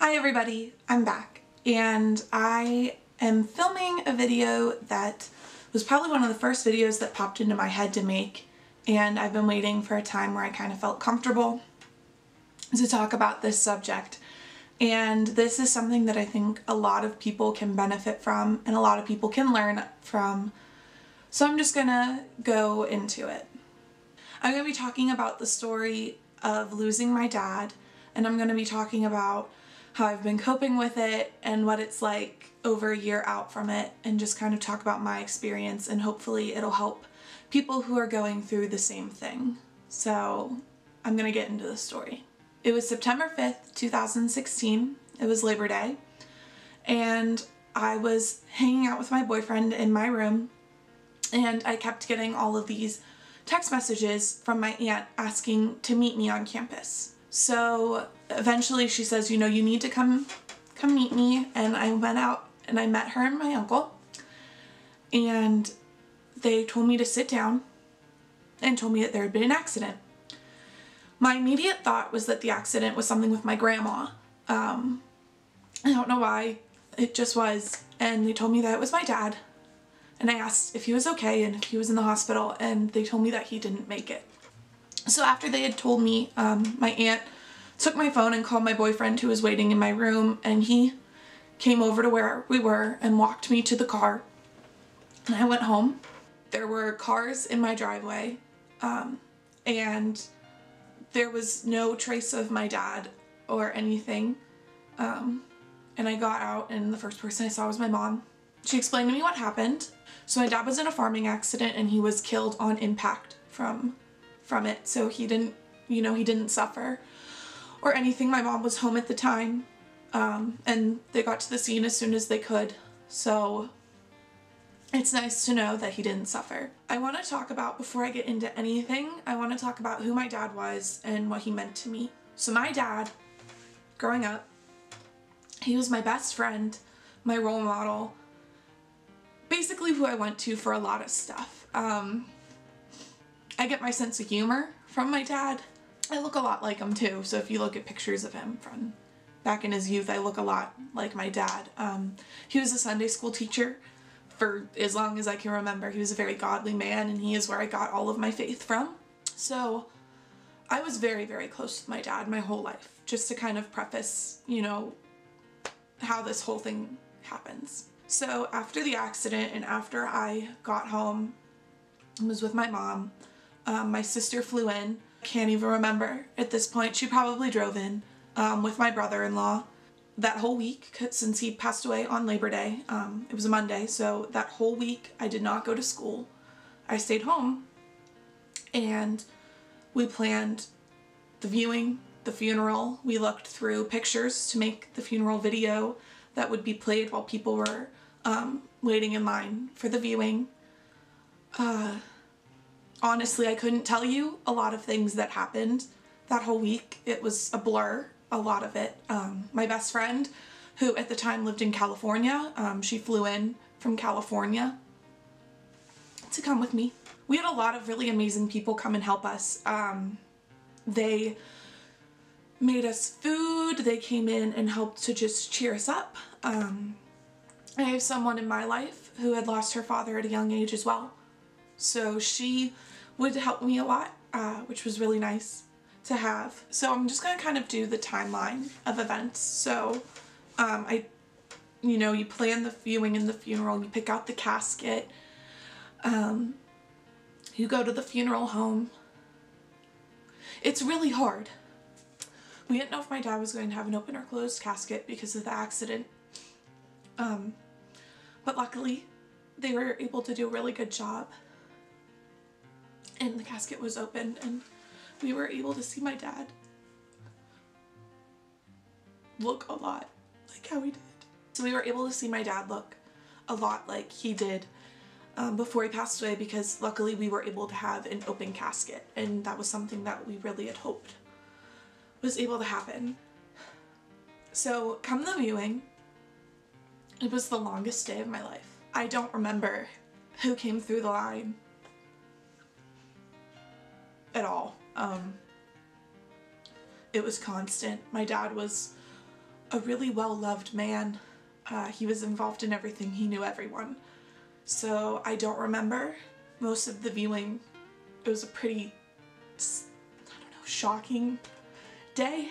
Hi everybody, I'm back and I am filming a video that was probably one of the first videos that popped into my head to make, and I've been waiting for a time where I kind of felt comfortable to talk about this subject. And this is something that I think a lot of people can benefit from and a lot of people can learn from. So I'm just gonna go into it. I'm gonna be talking about the story of losing my dad, and I'm gonna be talking about how I've been coping with it and what it's like over a year out from it, and just kind of talk about my experience, and hopefully it'll help people who are going through the same thing. So I'm gonna get into the story. It was September 5th, 2016. It was Labor Day, and I was hanging out with my boyfriend in my room, and I kept getting all of these text messages from my aunt asking to meet me on campus. So eventually she says, you know, you need to come meet me, and I went out and I met her and my uncle, and they told me to sit down and told me that there had been an accident. My immediate thought was that the accident was something with my grandma. I don't know why, it just was, and they told me that it was my dad, and I asked if he was okay and if he was in the hospital, and they told me that he didn't make it. So after they had told me, my aunt took my phone and called my boyfriend, who was waiting in my room, and he came over to where we were and walked me to the car, and I went home. There were cars in my driveway, and there was no trace of my dad or anything, and I got out, and the first person I saw was my mom. She explained to me what happened. So my dad was in a farming accident and he was killed on impact from it, so he didn't, you know, he didn't suffer or anything. My mom was home at the time, and they got to the scene as soon as they could, so it's nice to know that he didn't suffer. I want to talk about, before I get into anything, I want to talk about who my dad was and what he meant to me. So my dad, growing up, he was my best friend, my role model, basically who I went to for a lot of stuff. I get my sense of humor from my dad. I look a lot like him too, so if you look at pictures of him from back in his youth, I look a lot like my dad. He was a Sunday school teacher for as long as I can remember. He was a very godly man, and he is where I got all of my faith from. So I was very, very close to my dad my whole life, just to kind of preface, you know, how this whole thing happens. So after the accident and after I got home and was with my mom, my sister flew in. Can't even remember at this point. She probably drove in with my brother-in-law. That whole week, since he passed away on Labor Day, it was a Monday, so that whole week I did not go to school. I stayed home, and we planned the viewing, the funeral. We looked through pictures to make the funeral video that would be played while people were waiting in line for the viewing. Honestly, I couldn't tell you a lot of things that happened that whole week. It was a blur, a lot of it. My best friend, who at the time lived in California, she flew in from California to come with me. We had a lot of really amazing people come and help us. They made us food, they came in and helped to just cheer us up. I have someone in my life who had lost her father at a young age as well, so she would help me a lot, which was really nice to have. So I'm just gonna kind of do the timeline of events. So you know, you plan the viewing and the funeral, you pick out the casket, you go to the funeral home. It's really hard. We didn't know if my dad was going to have an open or closed casket because of the accident. But luckily, they were able to do a really good job, and the casket was open, and we were able to see my dad look a lot like how he did. So we were able to see my dad look a lot like he did before he passed away, because luckily we were able to have an open casket, and that was something that we really had hoped was able to happen. So come the viewing, it was the longest day of my life. I don't remember who came through the line at all. It was constant. My dad was a really well-loved man. He was involved in everything. He knew everyone. So I don't remember most of the viewing. It was a pretty, I don't know, shocking day.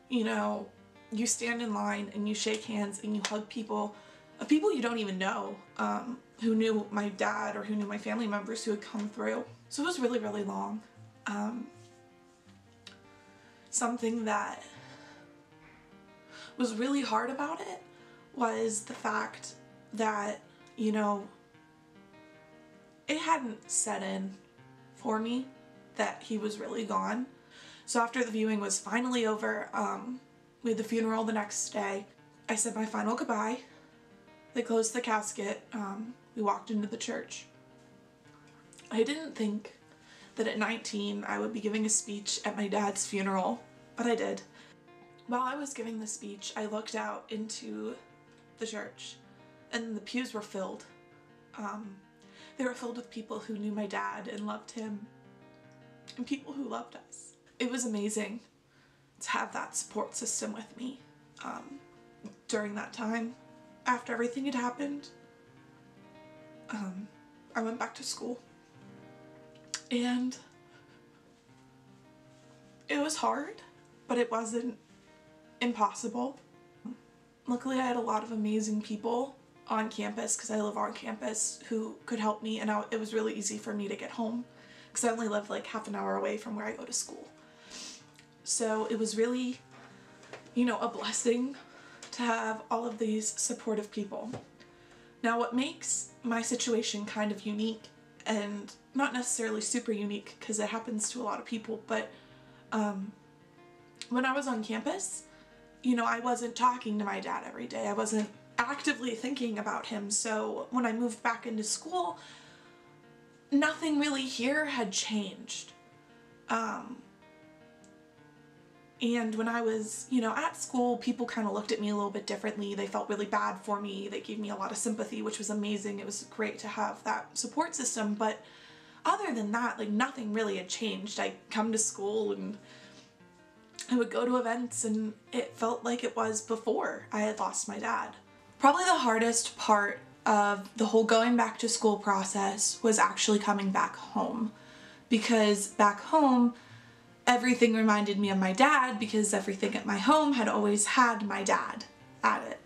You know, you stand in line and you shake hands and you hug people you don't even know, who knew my dad or who knew my family members who had come through. So it was really, really long. Something that was really hard about it was the fact that, you know, it hadn't set in for me that he was really gone. So after the viewing was finally over, we had the funeral the next day. I said my final goodbye. They closed the casket. We walked into the church. I didn't think that at 19 I would be giving a speech at my dad's funeral, but I did. While I was giving the speech, I looked out into the church and the pews were filled. They were filled with people who knew my dad and loved him, and people who loved us. It was amazing to have that support system with me during that time. After everything had happened, I went back to school, and it was hard, but it wasn't impossible. Luckily, I had a lot of amazing people on campus, because I live on campus, who could help me, and it was really easy for me to get home because I only live like half an hour away from where I go to school. So it was really, you know, a blessing to have all of these supportive people. Now, what makes my situation kind of unique, and not necessarily super unique because it happens to a lot of people, but when I was on campus, you know, I wasn't talking to my dad every day. I wasn't actively thinking about him. So when I moved back into school, nothing really here had changed. And when I was, you know, at school, people kind of looked at me a little bit differently. They felt really bad for me. They gave me a lot of sympathy, which was amazing. It was great to have that support system. But other than that, like, nothing really had changed. I'd come to school and I would go to events, and it felt like it was before I had lost my dad. Probably the hardest part of the whole going back to school process was actually coming back home, because back home, everything reminded me of my dad, because everything at my home had always had my dad at it.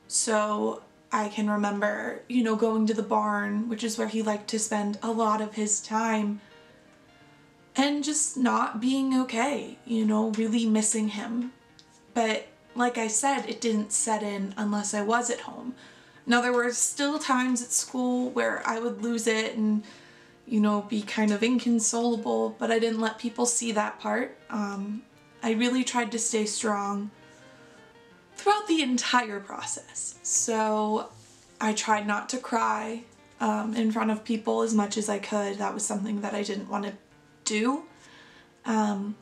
So I can remember, you know, going to the barn, which is where he liked to spend a lot of his time, and just not being okay, you know, really missing him. But like I said, it didn't set in unless I was at home. Now, there were still times at school where I would lose it and, you know, be kind of inconsolable, but I didn't let people see that part. I really tried to stay strong throughout the entire process. So I tried not to cry in front of people as much as I could. That was something that I didn't want to do. And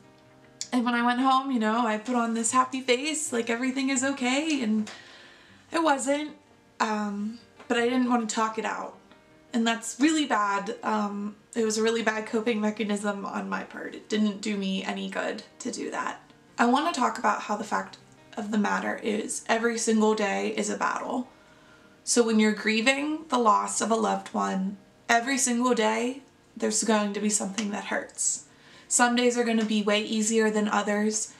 when I went home, you know, I put on this happy face, like everything is okay, and it wasn't. But I didn't want to talk it out. And that's really bad. It was a really bad coping mechanism on my part. It didn't do me any good to do that. I want to talk about how the fact of the matter is every single day is a battle. So when you're grieving the loss of a loved one, every single day there's going to be something that hurts. Some days are going to be way easier than others.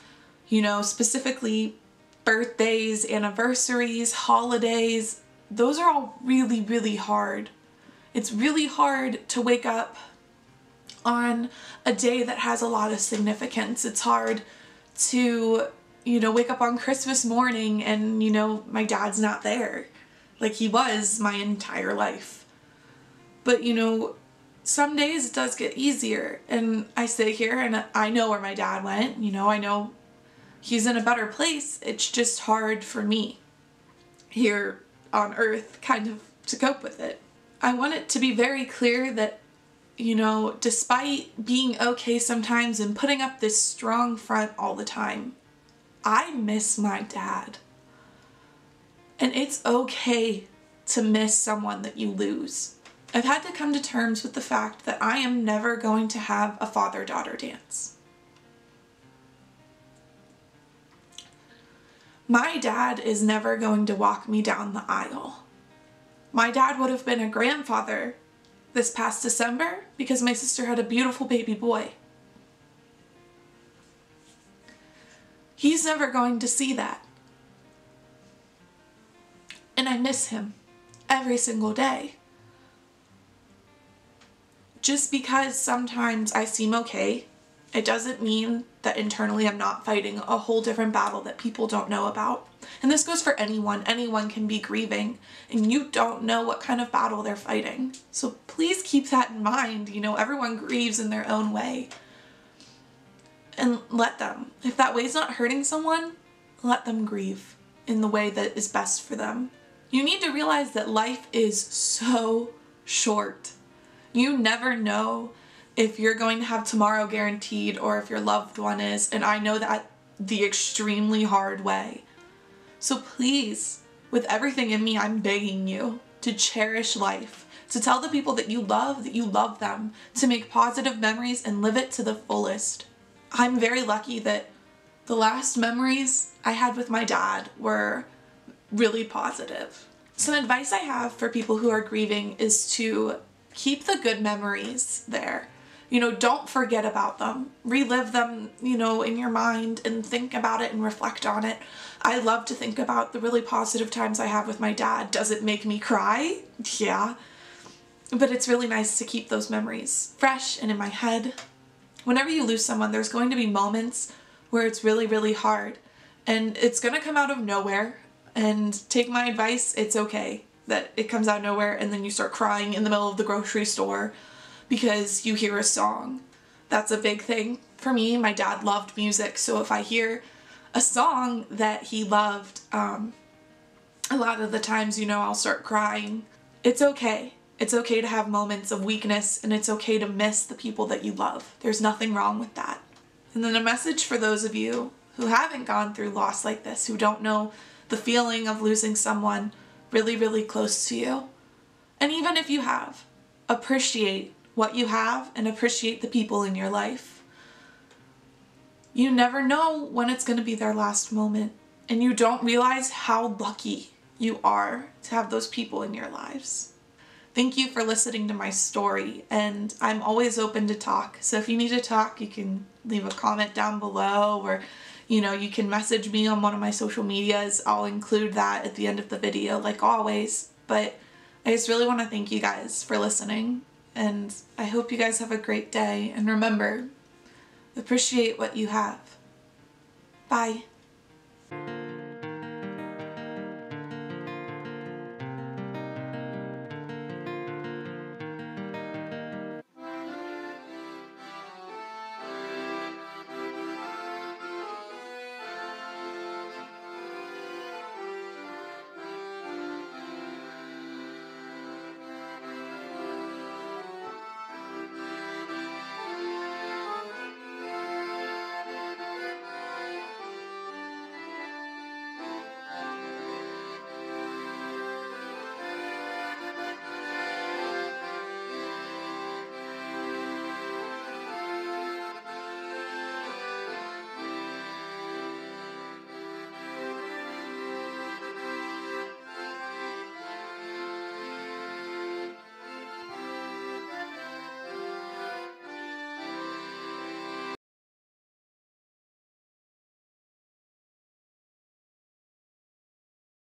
You know, specifically birthdays, anniversaries, holidays, those are all really, really hard. It's really hard to wake up on a day that has a lot of significance. It's hard to, you know, wake up on Christmas morning and, you know, my dad's not there. Like, he was my entire life. But, you know, some days it does get easier, and I sit here and I know where my dad went. You know, I know he's in a better place. It's just hard for me here on Earth kind of to cope with it. I want it to be very clear that, you know, despite being okay sometimes and putting up this strong front all the time, I miss my dad. And it's okay to miss someone that you lose. I've had to come to terms with the fact that I am never going to have a father-daughter dance. My dad is never going to walk me down the aisle. My dad would have been a grandfather this past December because my sister had a beautiful baby boy. He's never going to see that. And I miss him every single day. Just because sometimes I seem okay, it doesn't mean that internally I'm not fighting a whole different battle that people don't know about. And this goes for anyone. Anyone can be grieving, and you don't know what kind of battle they're fighting. So please keep that in mind. You know, everyone grieves in their own way. And let them. If that way's not hurting someone, let them grieve in the way that is best for them. You need to realize that life is so short. You never know if you're going to have tomorrow guaranteed or if your loved one is, and I know that the extremely hard way. So please, with everything in me, I'm begging you to cherish life, to tell the people that you love them, to make positive memories and live it to the fullest. I'm very lucky that the last memories I had with my dad were really positive. Some advice I have for people who are grieving is to keep the good memories there. You know, don't forget about them. Relive them, you know, in your mind and think about it and reflect on it. I love to think about the really positive times I have with my dad. Does it make me cry? Yeah. But it's really nice to keep those memories fresh and in my head. Whenever you lose someone, there's going to be moments where it's really, really hard. And it's going to come out of nowhere. And take my advice, it's okay that it comes out of nowhere and then you start crying in the middle of the grocery store because you hear a song. That's a big thing for me. My dad loved music, so if I hear a song that he loved, a lot of the times, you know, I'll start crying. It's okay. It's okay to have moments of weakness, and it's okay to miss the people that you love. There's nothing wrong with that. And then a message for those of you who haven't gone through loss like this, who don't know the feeling of losing someone really, really close to you. And even if you have, appreciate what you have and appreciate the people in your life. You never know when it's going to be their last moment, and you don't realize how lucky you are to have those people in your lives. Thank you for listening to my story, and I'm always open to talk. So if you need to talk, you can leave a comment down below, or you know, you can message me on one of my social medias. I'll include that at the end of the video, like always. But I just really want to thank you guys for listening, and I hope you guys have a great day. And remember, appreciate what you have. Bye.